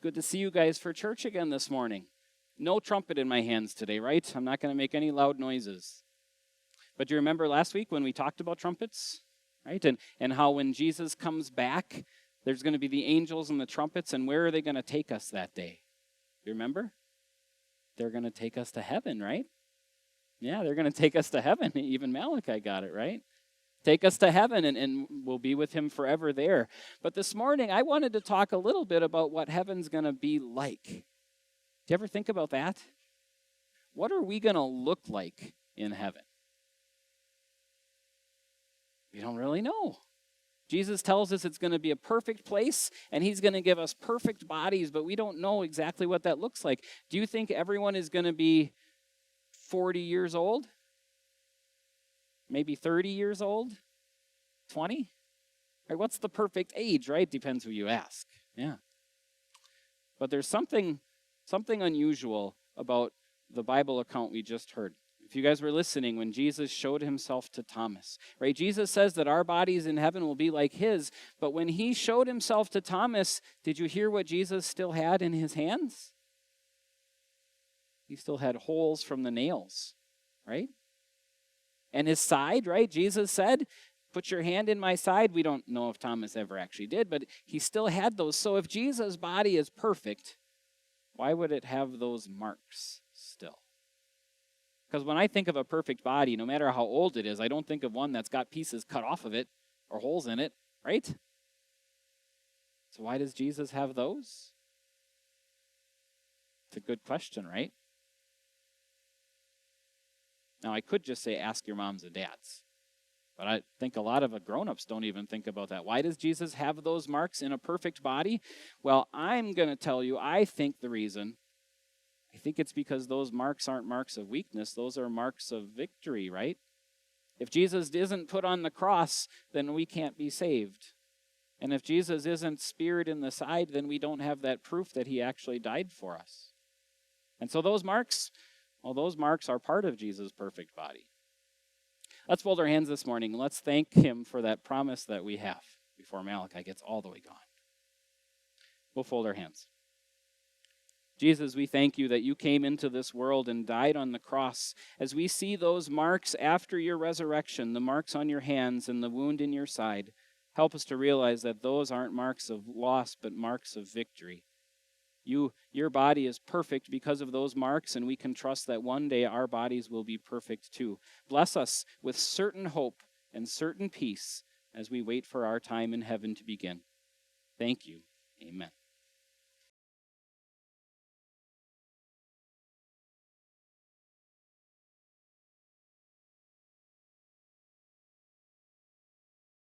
good to see you guys for church again this morning. No trumpet in my hands today, right? I'm not going to make any loud noises. But do you remember last week when we talked about trumpets, right? And how when Jesus comes back, there's going to be the angels and the trumpets, and where are they going to take us that day? You remember? They're going to take us to heaven, right? Yeah, they're going to take us to heaven. Even Malachi got it, right? Take us to heaven, and we'll be with him forever there. But this morning, I wanted to talk a little bit about what heaven's going to be like. Do you ever think about that? What are we going to look like in heaven? We don't really know. Jesus tells us it's going to be a perfect place, and he's going to give us perfect bodies, but we don't know exactly what that looks like. Do you think everyone is going to be 40 years old? Maybe 30 years old? 20? Right, what's the perfect age, right? Depends who you ask. Yeah. But there's something unusual about the Bible account we just heard. If you guys were listening when Jesus showed himself to Thomas, right? Jesus says that our bodies in heaven will be like his, but when he showed himself to Thomas, did you hear what Jesus still had in his hands? He still had holes from the nails, right? And his side, right? Jesus said, put your hand in my side. We don't know if Thomas ever actually did, but he still had those. So if Jesus' body is perfect, why would it have those marks still? Because when I think of a perfect body, no matter how old it is, I don't think of one that's got pieces cut off of it or holes in it, right? So why does Jesus have those? It's a good question, right? Now, I could just say, ask your moms and dads. But I think a lot of grown-ups don't even think about that. Why does Jesus have those marks in a perfect body? Well, I'm going to tell you, I think it's because those marks aren't marks of weakness. Those are marks of victory, right? If Jesus isn't put on the cross, then we can't be saved. And if Jesus isn't speared in the side, then we don't have that proof that he actually died for us. And so those marks are part of Jesus' perfect body. Let's fold our hands this morning. Let's thank him for that promise that we have before Malachi gets all the way gone. We'll fold our hands. Jesus, we thank you that you came into this world and died on the cross. As we see those marks after your resurrection, the marks on your hands and the wound in your side, help us to realize that those aren't marks of loss, but marks of victory. Your body is perfect because of those marks, and we can trust that one day our bodies will be perfect too. Bless us with certain hope and certain peace as we wait for our time in heaven to begin. Thank you. Amen.